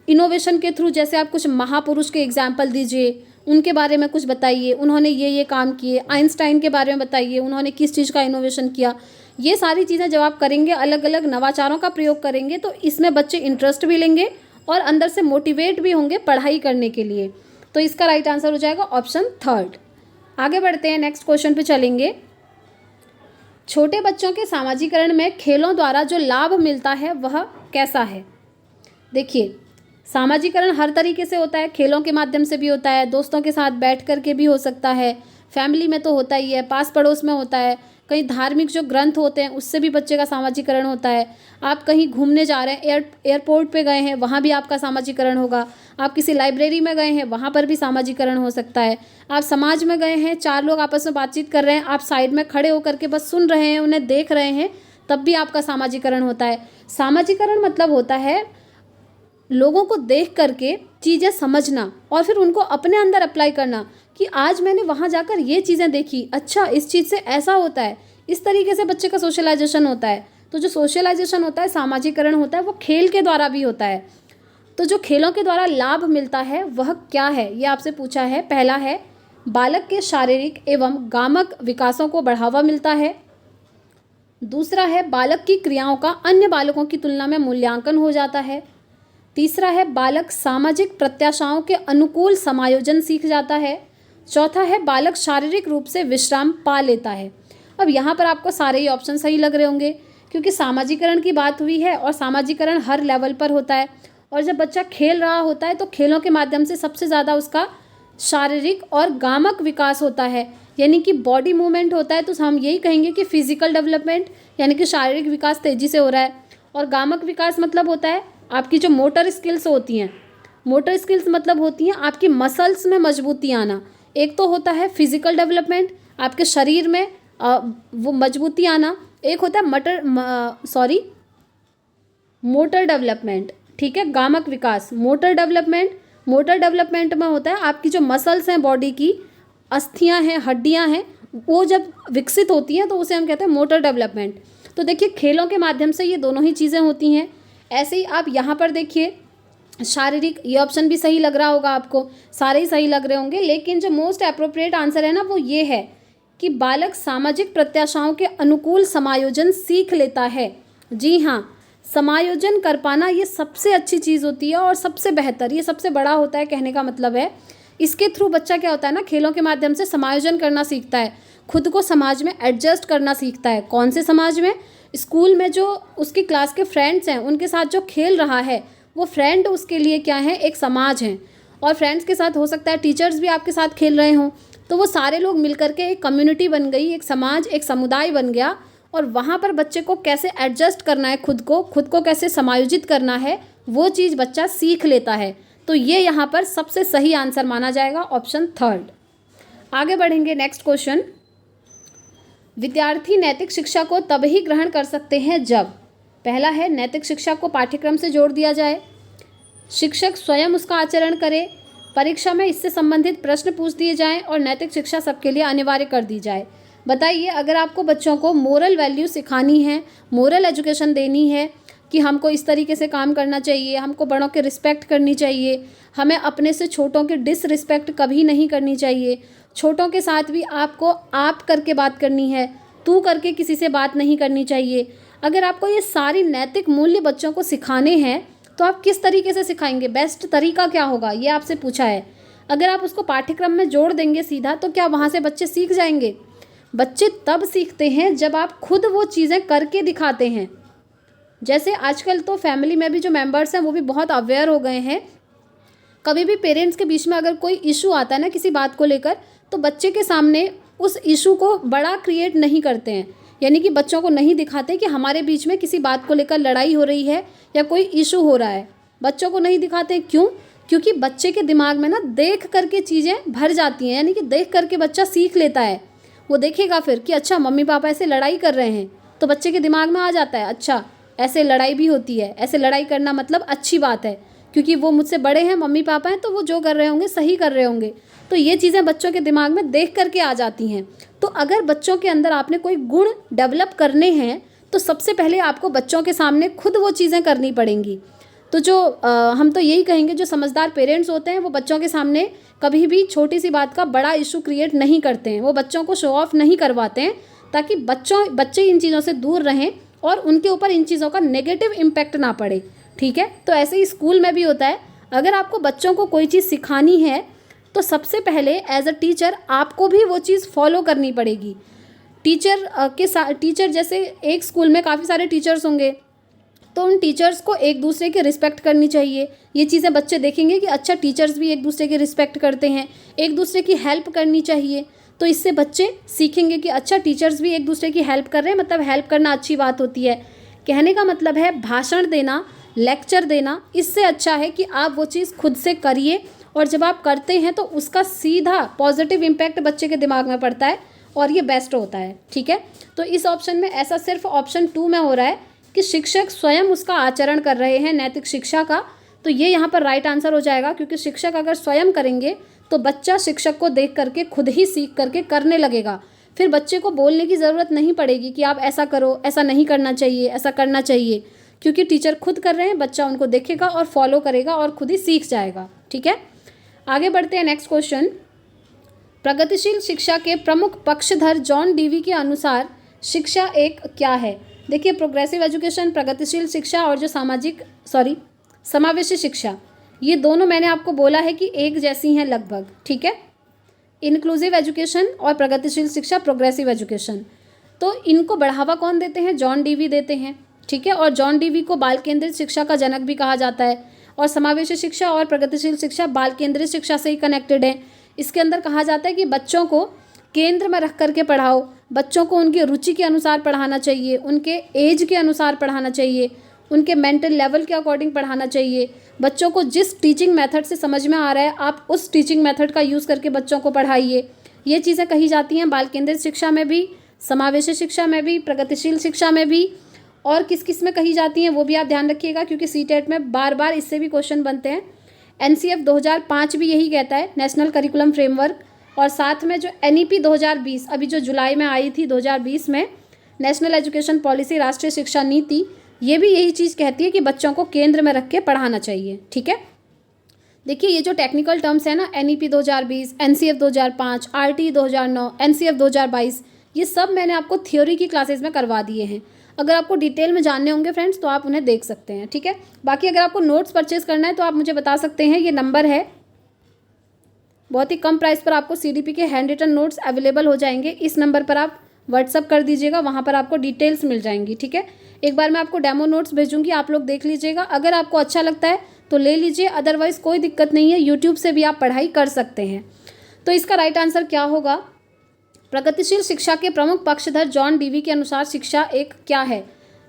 इनोवेशन के थ्रू। जैसे आप कुछ महापुरुष के एग्जाम्पल दीजिए, उनके बारे में कुछ बताइए, उन्होंने ये काम किए। आइंस्टाइन के बारे में बताइए, उन्होंने किस चीज़ का इनोवेशन किया। ये सारी चीज़ें जब आप करेंगे, अलग अलग नवाचारों का प्रयोग करेंगे, तो इसमें बच्चे इंटरेस्ट भी लेंगे और अंदर से मोटिवेट भी होंगे पढ़ाई करने के लिए। तो इसका राइट आंसर हो जाएगा ऑप्शन 3। आगे बढ़ते हैं, नेक्स्ट क्वेश्चन पे चलेंगे। छोटे बच्चों के सामाजिकरण में खेलों द्वारा जो लाभ मिलता है वह कैसा है। देखिए, सामाजिकरण हर तरीके से होता है, खेलों के माध्यम से भी होता है, दोस्तों के साथ बैठ कर के भी हो सकता है, फैमिली में तो होता ही है, पास पड़ोस में होता है, कहीं धार्मिक जो ग्रंथ होते हैं उससे भी बच्चे का सामाजिकरण होता है। आप कहीं घूमने जा रहे हैं, एयरपोर्ट पे गए हैं, वहाँ भी आपका सामाजिकरण होगा। आप किसी लाइब्रेरी में गए हैं, वहाँ पर भी सामाजिकरण हो सकता है। आप समाज में गए हैं, 4 लोग आपस में बातचीत कर रहे हैं, आप साइड में खड़े होकर के बस सुन रहे हैं, उन्हें देख रहे हैं, तब भी आपका सामाजिकरण होता है। सामाजिकरण मतलब होता है लोगों को देख करके चीज़ें समझना और फिर उनको अपने अंदर अप्लाई करना कि आज मैंने वहाँ जाकर ये चीज़ें देखी, अच्छा इस चीज़ से ऐसा होता है। इस तरीके से बच्चे का सोशलाइजेशन होता है। तो जो सोशलाइजेशन होता है, सामाजिकरण होता है, वो खेल के द्वारा भी होता है। तो जो खेलों के द्वारा लाभ मिलता है वह क्या है, ये आपसे पूछा है। पहला है बालक के शारीरिक एवं गामक विकासों को बढ़ावा मिलता है। दूसरा है बालक की क्रियाओं का अन्य बालकों की तुलना में मूल्यांकन हो जाता है। तीसरा है बालक सामाजिक प्रत्याशाओं के अनुकूल समायोजन सीख जाता है। चौथा है बालक शारीरिक रूप से विश्राम पा लेता है। अब यहाँ पर आपको सारे ही ऑप्शन सही लग रहे होंगे क्योंकि सामाजिकरण की बात हुई है और सामाजिकरण हर लेवल पर होता है। और जब बच्चा खेल रहा होता है तो खेलों के माध्यम से सबसे ज़्यादा उसका शारीरिक और गामक विकास होता है, यानी कि बॉडी मूवमेंट होता है। तो हम यही कहेंगे कि फिजिकल डेवलपमेंट यानी कि शारीरिक विकास तेज़ी से हो रहा है। और गामक विकास मतलब होता है आपकी जो मोटर स्किल्स होती हैं। मोटर स्किल्स मतलब होती हैं आपकी मसल्स में मजबूती आना। एक तो होता है फिजिकल डेवलपमेंट, आपके शरीर में वो मजबूती आना। एक होता है मोटर डेवलपमेंट, ठीक है, गामक विकास। मोटर डेवलपमेंट में होता है आपकी जो मसल्स हैं, बॉडी की अस्थियां हैं, हड्डियां हैं, वो जब विकसित होती हैं तो उसे हम कहते हैं मोटर डेवलपमेंट। तो देखिए खेलों के माध्यम से ये दोनों ही चीज़ें होती हैं। ऐसे ही आप यहाँ पर देखिए शारीरिक, ये ऑप्शन भी सही लग रहा होगा आपको, सारे ही सही लग रहे होंगे, लेकिन जो मोस्ट अप्रोप्रिएट आंसर है ना वो ये है कि बालक सामाजिक प्रत्याशाओं के अनुकूल समायोजन सीख लेता है। जी हाँ, समायोजन कर पाना ये सबसे अच्छी चीज़ होती है और सबसे बेहतर, ये सबसे बड़ा होता है, कहने का मतलब है। इसके थ्रू बच्चा क्या होता है ना, खेलों के माध्यम से समायोजन करना सीखता है, खुद को समाज में एडजस्ट करना सीखता है। कौन से समाज में? स्कूल में जो उसकी क्लास के फ्रेंड्स हैं उनके साथ जो खेल रहा है वो फ्रेंड उसके लिए क्या है, एक समाज है। और फ्रेंड्स के साथ हो सकता है टीचर्स भी आपके साथ खेल रहे हों, तो वो सारे लोग मिलकर के एक कम्युनिटी बन गई, एक समाज, एक समुदाय बन गया। और वहाँ पर बच्चे को कैसे एडजस्ट करना है, खुद को कैसे समायोजित करना है, वो चीज़ बच्चा सीख लेता है। तो ये यहाँ पर सबसे सही आंसर माना जाएगा, ऑप्शन 3। आगे बढ़ेंगे, नेक्स्ट क्वेश्चन। विद्यार्थी नैतिक शिक्षा को तब ही ग्रहण कर सकते हैं जब, पहला है नैतिक शिक्षा को पाठ्यक्रम से जोड़ दिया जाए, शिक्षक स्वयं उसका आचरण करे, परीक्षा में इससे संबंधित प्रश्न पूछ दिए जाएं और नैतिक शिक्षा सबके लिए अनिवार्य कर दी जाए। बताइए, अगर आपको बच्चों को मोरल वैल्यू सिखानी है, मोरल एजुकेशन देनी है कि हमको इस तरीके से काम करना चाहिए, हमको बड़ों के रिस्पेक्ट करनी चाहिए, हमें अपने से छोटों की डिसरिस्पेक्ट कभी नहीं करनी चाहिए, छोटों के साथ भी आपको आप करके बात करनी है, तू करके किसी से बात नहीं करनी चाहिए। अगर आपको ये सारी नैतिक मूल्य बच्चों को सिखाने हैं तो आप किस तरीके से सिखाएंगे, बेस्ट तरीका क्या होगा, ये आपसे पूछा है। अगर आप उसको पाठ्यक्रम में जोड़ देंगे सीधा तो क्या वहाँ से बच्चे सीख जाएंगे? बच्चे तब सीखते हैं जब आप खुद वो चीज़ें करके दिखाते हैं। जैसे आजकल तो फैमिली में भी जो मेंबर्स हैं वो भी बहुत अवेयर हो गए हैं। कभी भी पेरेंट्स के बीच में अगर कोई इशू आता है ना किसी बात को लेकर, तो बच्चे के सामने उस इशू को बड़ा क्रिएट नहीं करते हैं, यानी कि बच्चों को नहीं दिखाते कि हमारे बीच में किसी बात को लेकर लड़ाई हो रही है या कोई इशू हो रहा है। बच्चों को नहीं दिखाते, क्यों? क्योंकि बच्चे के दिमाग में ना देख करके चीज़ें भर जाती हैं, यानी कि देख करके बच्चा सीख लेता है। वो देखेगा फिर कि अच्छा मम्मी पापा ऐसे लड़ाई कर रहे हैं, तो बच्चे के दिमाग में आ जाता है अच्छा ऐसे लड़ाई भी होती है, ऐसे लड़ाई करना मतलब अच्छी बात है, क्योंकि वो मुझसे बड़े हैं, मम्मी पापा हैं, तो वो जो कर रहे होंगे सही कर रहे होंगे। तो ये चीज़ें बच्चों के दिमाग में देख करके आ जाती हैं। तो अगर बच्चों के अंदर आपने कोई गुण डेवलप करने हैं तो सबसे पहले आपको बच्चों के सामने खुद वो चीज़ें करनी पड़ेंगी। तो जो हम तो यही कहेंगे, जो समझदार पेरेंट्स होते हैं वो बच्चों के सामने कभी भी छोटी सी बात का बड़ा इशू क्रिएट नहीं करते हैं, वो बच्चों को शो ऑफ नहीं करवाते हैं, ताकि बच्चे इन चीज़ों से दूर रहें और उनके ऊपर इन चीज़ों का नेगेटिव इम्पैक्ट ना पड़े। ठीक है, तो ऐसे ही स्कूल में भी होता है। अगर आपको बच्चों को कोई चीज़ सिखानी है तो सबसे पहले एज अ टीचर आपको भी वो चीज़ फॉलो करनी पड़ेगी। टीचर जैसे एक स्कूल में काफ़ी सारे टीचर्स होंगे, तो उन टीचर्स को एक दूसरे की रिस्पेक्ट करनी चाहिए। ये चीज़ें बच्चे देखेंगे कि अच्छा टीचर्स भी एक दूसरे की रिस्पेक्ट करते हैं, एक दूसरे की हेल्प करनी चाहिए। तो इससे बच्चे सीखेंगे कि अच्छा टीचर्स भी एक दूसरे की हेल्प कर रहे हैं, मतलब हेल्प करना अच्छी बात होती है। कहने का मतलब है भाषण देना, लेक्चर देना, इससे अच्छा है कि आप वो चीज़ खुद से करिए, और जब आप करते हैं तो उसका सीधा पॉजिटिव इम्पैक्ट बच्चे के दिमाग में पड़ता है और ये बेस्ट होता है। ठीक है, तो इस ऑप्शन में ऐसा सिर्फ ऑप्शन 2 में हो रहा है कि शिक्षक स्वयं उसका आचरण कर रहे हैं नैतिक शिक्षा का, तो ये यहाँ पर राइट आंसर हो जाएगा। क्योंकि शिक्षक अगर स्वयं करेंगे तो बच्चा शिक्षक को देख करके खुद ही सीख करके करने लगेगा। फिर बच्चे को बोलने की ज़रूरत नहीं पड़ेगी कि आप ऐसा करो, ऐसा नहीं करना चाहिए, ऐसा करना चाहिए, क्योंकि टीचर खुद कर रहे हैं, बच्चा उनको देखेगा और फॉलो करेगा और खुद ही सीख जाएगा। ठीक है, आगे बढ़ते हैं। नेक्स्ट क्वेश्चन, प्रगतिशील शिक्षा के प्रमुख पक्षधर जॉन डीवी के अनुसार शिक्षा एक क्या है? देखिए, प्रोग्रेसिव एजुकेशन, प्रगतिशील शिक्षा और जो समावेशी शिक्षा, ये दोनों मैंने आपको बोला है कि एक जैसी हैं लगभग। ठीक है, इंक्लूसिव एजुकेशन और प्रगतिशील शिक्षा, प्रोग्रेसिव एजुकेशन, तो इनको बढ़ावा कौन देते हैं? जॉन डीवी देते हैं। ठीक है, और जॉन डीवी को बाल केंद्रित शिक्षा का जनक भी कहा जाता है। और समावेशी शिक्षा और प्रगतिशील शिक्षा बाल केंद्रित शिक्षा से ही कनेक्टेड है। इसके अंदर कहा जाता है कि बच्चों को केंद्र में रख करके पढ़ाओ, बच्चों को उनकी रुचि के अनुसार पढ़ाना चाहिए, उनके एज के अनुसार पढ़ाना चाहिए, उनके मेंटल लेवल के अकॉर्डिंग पढ़ाना चाहिए। बच्चों को जिस टीचिंग मेथड से समझ में आ रहा है आप उस टीचिंग मेथड का यूज़ करके बच्चों को पढ़ाइए। ये चीज़ें कही जाती हैं बाल केंद्रित शिक्षा में भी, समावेशी शिक्षा में भी, प्रगतिशील शिक्षा में भी। और किस किस में कही जाती हैं वो भी आप ध्यान रखिएगा, क्योंकि सीटेट में बार बार इससे भी क्वेश्चन बनते हैं। एनसीएफ 2005 भी यही कहता है, नेशनल करिकुलम फ्रेमवर्क। और साथ में जो एनईपी 2020 अभी जो जुलाई में आई थी 2020 में, नेशनल एजुकेशन पॉलिसी, राष्ट्रीय शिक्षा नीति, ये भी यही चीज़ कहती है कि बच्चों को केंद्र में रख के पढ़ाना चाहिए। ठीक है, देखिए ये जो टेक्निकल टर्म्स है ना, एनईपी 2020, एनसीएफ 2005, आरटी 2009, एनसीएफ 2022, ये सब मैंने आपको थ्योरी की क्लासेस में करवा दिए हैं। अगर आपको डिटेल में जानने होंगे फ्रेंड्स तो आप उन्हें देख सकते हैं। ठीक है, बाकी अगर आपको नोट्स परचेज करना है तो आप मुझे बता सकते हैं। ये नंबर है, बहुत ही कम प्राइस पर आपको सीडीपी के हैंड रिटन नोट्स अवेलेबल हो जाएंगे। इस नंबर पर आप व्हाट्सअप कर दीजिएगा, वहाँ पर आपको डिटेल्स मिल जाएंगी। ठीक है, एक बार मैं आपको डेमो नोट्स भेजूंगी, आप लोग देख लीजिएगा। अगर आपको अच्छा लगता है तो ले लीजिए, अदरवाइज़ कोई दिक्कत नहीं है, यूट्यूब से भी आप पढ़ाई कर सकते हैं। तो इसका राइट आंसर क्या होगा? प्रगतिशील शिक्षा के प्रमुख पक्षधर जॉन डीवी के अनुसार शिक्षा एक क्या है?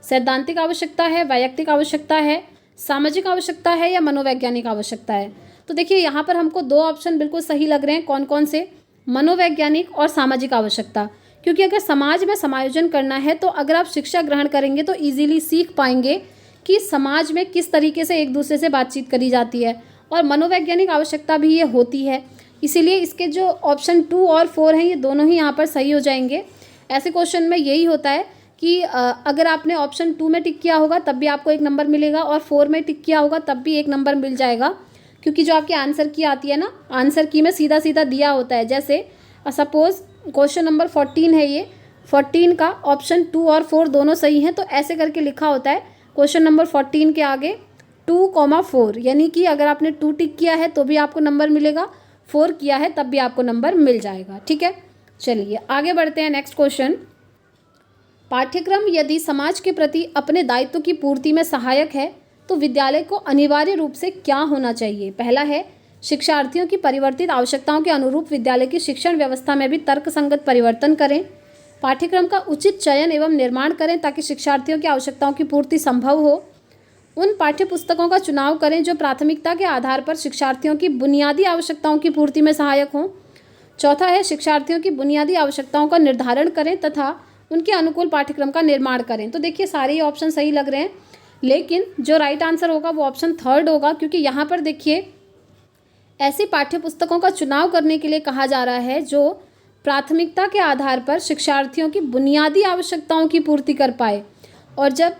सैद्धांतिक आवश्यकता है, वैयक्तिक आवश्यकता है, सामाजिक आवश्यकता है या मनोवैज्ञानिक आवश्यकता है? तो देखिए यहाँ पर हमको दो ऑप्शन बिल्कुल सही लग रहे हैं। कौन कौन से? मनोवैज्ञानिक और सामाजिक आवश्यकता। क्योंकि अगर समाज में समायोजन करना है तो अगर आप शिक्षा ग्रहण करेंगे तो ईजिली सीख पाएंगे कि समाज में किस तरीके से एक दूसरे से बातचीत करी जाती है। और मनोवैज्ञानिक आवश्यकता भी ये होती है, इसीलिए इसके जो ऑप्शन 2 और 4 हैं ये दोनों ही यहाँ पर सही हो जाएंगे। ऐसे क्वेश्चन में यही होता है कि अगर आपने ऑप्शन 2 में टिक किया होगा तब भी आपको 1 नंबर मिलेगा, और 4 में टिक किया होगा तब भी 1 नंबर मिल जाएगा। क्योंकि जो आपके आंसर की आती है ना, आंसर की में सीधा सीधा दिया होता है। जैसे सपोज क्वेश्चन नंबर 14 है, ये 14 का ऑप्शन 2 और 4 दोनों सही हैं, तो ऐसे करके लिखा होता है क्वेश्चन नंबर 14 के आगे 2,4, यानी कि अगर आपने 2 टिक किया है तो भी आपको नंबर मिलेगा, 4 किया है तब भी आपको नंबर मिल जाएगा। ठीक है, चलिए आगे बढ़ते हैं। नेक्स्ट क्वेश्चन, पाठ्यक्रम यदि समाज के प्रति अपने दायित्व की पूर्ति में सहायक है तो विद्यालय को अनिवार्य रूप से क्या होना चाहिए? पहला है, शिक्षार्थियों की परिवर्तित आवश्यकताओं के अनुरूप विद्यालय की शिक्षण व्यवस्था में भी तर्कसंगत परिवर्तन करें। पाठ्यक्रम का उचित चयन एवं निर्माण करें ताकि शिक्षार्थियों की आवश्यकताओं की पूर्ति संभव हो। उन पाठ्य पुस्तकों का चुनाव करें जो प्राथमिकता के आधार पर शिक्षार्थियों की बुनियादी आवश्यकताओं की पूर्ति में सहायक हों। चौथा है, शिक्षार्थियों की बुनियादी आवश्यकताओं का निर्धारण करें तथा उनके अनुकूल पाठ्यक्रम का निर्माण करें। तो देखिए सारे ही ऑप्शन सही लग रहे हैं, लेकिन जो राइट आंसर होगा वो ऑप्शन 3 होगा, क्योंकि यहाँ पर देखिए ऐसी पाठ्य पुस्तकों का चुनाव करने के लिए कहा जा रहा है जो प्राथमिकता के आधार पर शिक्षार्थियों की बुनियादी आवश्यकताओं की पूर्ति कर पाए। और जब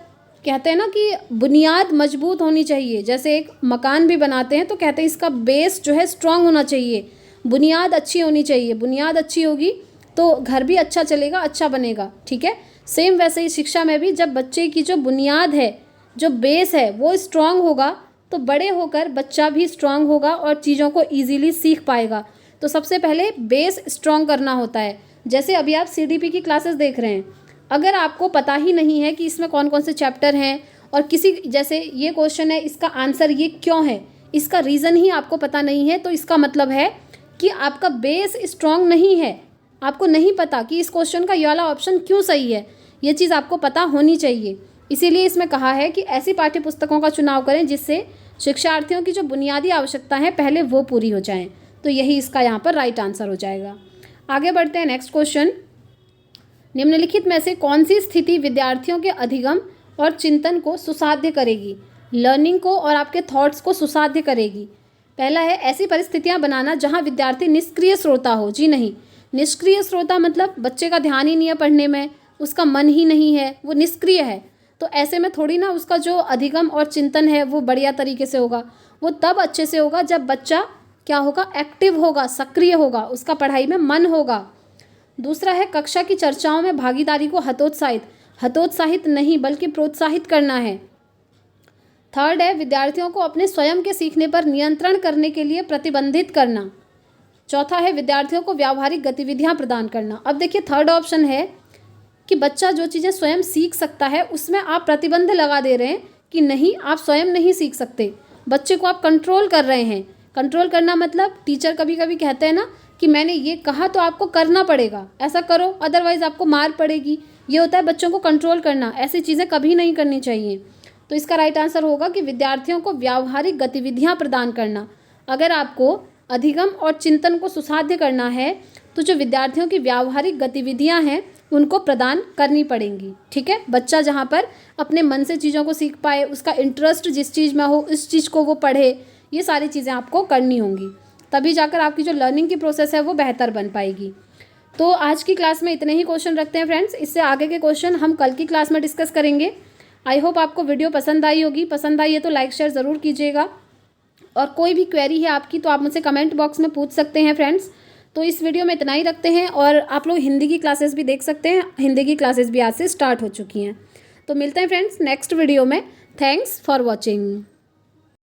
कहते हैं ना कि बुनियाद मजबूत होनी चाहिए, जैसे एक मकान भी बनाते हैं तो कहते हैं इसका बेस जो है स्ट्रांग होना चाहिए, बुनियाद अच्छी होनी चाहिए। बुनियाद अच्छी होगी तो घर भी अच्छा चलेगा, अच्छा बनेगा। ठीक है, सेम वैसे ही शिक्षा में भी जब बच्चे की जो बुनियाद है, जो बेस है वो स्ट्रांग होगा तो बड़े होकर बच्चा भी स्ट्रांग होगा और चीज़ों को ईजिली सीख पाएगा। तो सबसे पहले बेस स्ट्रांग करना होता है। जैसे अभी आप सीडीपी की क्लासेस देख रहे हैं, अगर आपको पता ही नहीं है कि इसमें कौन कौन से चैप्टर हैं और किसी जैसे ये क्वेश्चन है, इसका आंसर ये क्यों है, इसका रीज़न ही आपको पता नहीं है, तो इसका मतलब है कि आपका बेस स्ट्रॉन्ग नहीं है। आपको नहीं पता कि इस क्वेश्चन का ये वाला ऑप्शन क्यों सही है, ये चीज़ आपको पता होनी चाहिए। इसीलिए इसमें कहा है कि ऐसी पाठ्य पुस्तकों का चुनाव करें जिससे शिक्षार्थियों की जो बुनियादी आवश्यकता है पहले वो पूरी हो जाएं। तो यही इसका यहाँ पर राइट आंसर हो जाएगा। आगे बढ़ते हैं नेक्स्ट क्वेश्चन। निम्नलिखित में से कौन सी स्थिति विद्यार्थियों के अधिगम और चिंतन को सुसाध्य करेगी, लर्निंग को और आपके थॉट्स को सुसाध्य करेगी? पहला है ऐसी परिस्थितियां बनाना जहां विद्यार्थी निष्क्रिय श्रोता हो। जी नहीं, निष्क्रिय श्रोता मतलब बच्चे का ध्यान ही नहीं है पढ़ने में, उसका मन ही नहीं है, वो निष्क्रिय है। तो ऐसे में थोड़ी ना उसका जो अधिगम और चिंतन है वो बढ़िया तरीके से होगा। वो तब अच्छे से होगा जब बच्चा क्या होगा, एक्टिव होगा, सक्रिय होगा, उसका पढ़ाई में मन होगा। दूसरा है कक्षा की चर्चाओं में भागीदारी को हतोत्साहित नहीं बल्कि प्रोत्साहित करना है। थर्ड है विद्यार्थियों को अपने स्वयं के सीखने पर नियंत्रण करने के लिए प्रतिबंधित करना। चौथा है विद्यार्थियों को व्यावहारिक गतिविधियां प्रदान करना। अब देखिए थर्ड ऑप्शन है कि बच्चा जो चीज़ें स्वयं सीख सकता है उसमें आप प्रतिबंध लगा दे रहे हैं कि नहीं, आप स्वयं नहीं सीख सकते, बच्चे को आप कंट्रोल कर रहे हैं। कंट्रोल करना मतलब टीचर कभी कभी कहते हैं ना कि मैंने ये कहा तो आपको करना पड़ेगा, ऐसा करो अदरवाइज़ आपको मार पड़ेगी। ये होता है बच्चों को कंट्रोल करना, ऐसी चीज़ें कभी नहीं करनी चाहिए। तो इसका राइट आंसर होगा कि विद्यार्थियों को व्यावहारिक गतिविधियां प्रदान करना। अगर आपको अधिगम और चिंतन को सुसाध्य करना है तो जो विद्यार्थियों की व्यावहारिक गतिविधियां हैं उनको प्रदान करनी पड़ेंगी। ठीक है, बच्चा जहाँ पर अपने मन से चीज़ों को सीख पाए, उसका इंटरेस्ट जिस चीज़ में हो उस चीज़ को वो पढ़े, ये सारी चीज़ें आपको करनी होंगी, तभी जाकर आपकी जो लर्निंग की प्रोसेस है वो बेहतर बन पाएगी। तो आज की क्लास में इतने ही क्वेश्चन रखते हैं फ्रेंड्स, इससे आगे के क्वेश्चन हम कल की क्लास में डिस्कस करेंगे। आई होप आपको वीडियो पसंद आई होगी। पसंद आई है तो लाइक शेयर ज़रूर कीजिएगा, और कोई भी क्वेरी है आपकी तो आप मुझसे कमेंट बॉक्स में पूछ सकते हैं फ्रेंड्स। तो इस वीडियो में इतना ही रखते हैं, और आप लोग हिंदी की क्लासेस भी देख सकते हैं, हिंदी की क्लासेस भी आज से स्टार्ट हो चुकी हैं। तो मिलते हैं फ्रेंड्स नेक्स्ट वीडियो में। Thanks for watching.